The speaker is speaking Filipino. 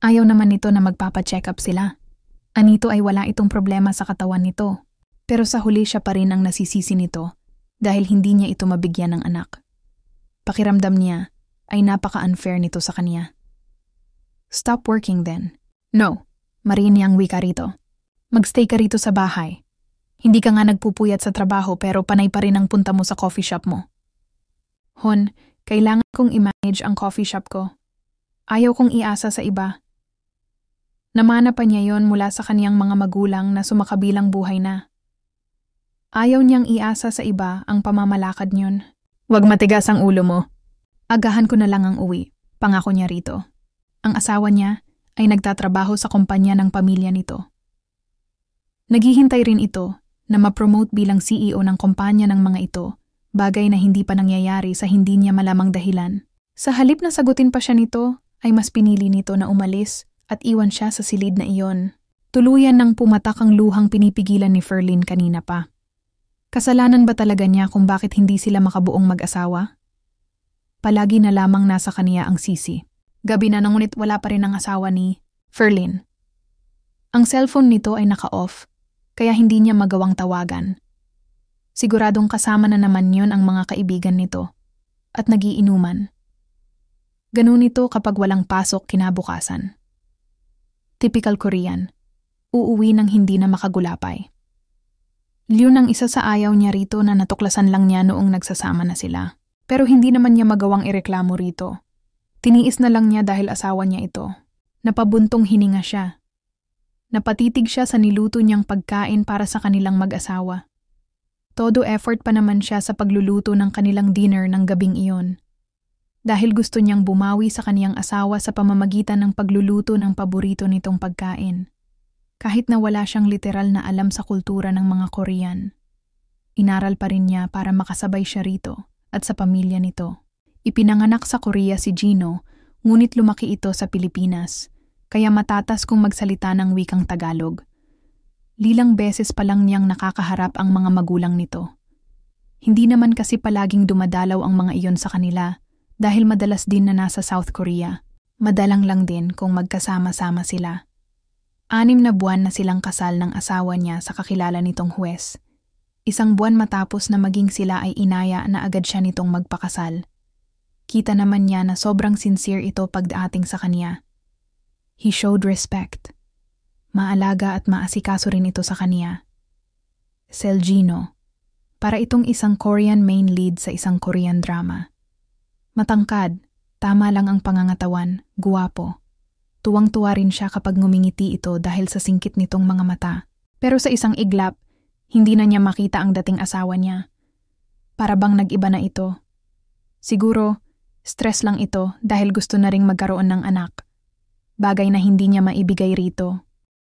Ayaw naman nito na magpapacheck up sila. Anito ay wala itong problema sa katawan nito. Pero sa huli siya pa rin ang nasisisi nito dahil hindi niya ito mabigyan ng anak. Pakiramdam niya ay napaka-unfair nito sa kanya. Stop working then. No, Marini ang wika rito. Magstay ka rito sa bahay. Hindi ka nga nagpupuyat sa trabaho pero panay pa rin ang punta mo sa coffee shop mo. Hon, kailangan kong i-manage ang coffee shop ko. Ayaw kong iasa sa iba. Namana pa niya yon mula sa kaniyang mga magulang na sumakabilang buhay na. Ayaw niyang iasa sa iba ang pamamalakad niyon. Huwag matigas ang ulo mo. Agahan ko na lang ang uwi, pangako niya rito. Ang asawa niya ay nagtatrabaho sa kumpanya ng pamilya nito. Naghihintay rin ito na ma-promote bilang CEO ng kumpanya ng mga ito, bagay na hindi pa nangyayari sa hindi niya malamang dahilan. Sa halip na sagutin pa siya nito, ay mas pinili nito na umalis at iwan siya sa silid na iyon. Tuluyan nang pumatak ang luhang pinipigilan ni Ferlyn kanina pa. Kasalanan ba talaga niya kung bakit hindi sila makabuong mag-asawa? Palagi na lamang nasa kaniya ang sisi. Gabi na ngunit wala pa rin ang asawa ni Ferlyn. Ang cellphone nito ay naka-off, kaya hindi niya magawang tawagan. Siguradong kasama na naman yon ang mga kaibigan nito at nagiinuman. Ganun ito kapag walang pasok kinabukasan. Typical Korean, uuwi ng hindi na makagulapay. Yun ang isa sa ayaw niya rito na natuklasan lang niya noong nagsasama na sila. Pero hindi naman niya magawang ireklamo rito. Tiniis na lang niya dahil asawa niya ito. Napabuntong hininga siya. Napatitig siya sa niluto niyang pagkain para sa kanilang mag-asawa. Todo effort pa naman siya sa pagluluto ng kanilang dinner ng gabing iyon. Dahil gusto niyang bumawi sa kaniyang asawa sa pamamagitan ng pagluluto ng paborito nitong pagkain. Kahit na wala siyang literal na alam sa kultura ng mga Korean. Inaral pa rin niya para makasabay siya rito at sa pamilya nito. Ipinanganak sa Korea si Gino, ngunit lumaki ito sa Pilipinas, kaya matatas kung magsalita ng wikang Tagalog. Lilang beses pa lang niyang nakakaharap ang mga magulang nito. Hindi naman kasi palaging dumadalaw ang mga iyon sa kanila, dahil madalas din na nasa South Korea. Madalang lang din kung magkasama-sama sila. 6 na buwan na silang kasal ng asawa niya sa kakilala nitong huwes. 1 buwan matapos na maging sila ay inaya na agad siya nitong magpakasal. Kita naman niya na sobrang sincere ito pagdating sa kanya. He showed respect. Maalaga at maasikaso rin ito sa kanya. Gino, para itong isang Korean main lead sa isang Korean drama. Matangkad, tama lang ang pangangatawan, guwapo. Tuwang-tuwa rin siya kapag ngumingiti ito dahil sa singkit nitong mga mata. Pero sa isang iglap, hindi na niya makita ang dating asawa niya. Para bang nag-iba na ito. Siguro, stress lang ito dahil gusto na ring magkaroon ng anak. Bagay na hindi niya maibigay rito.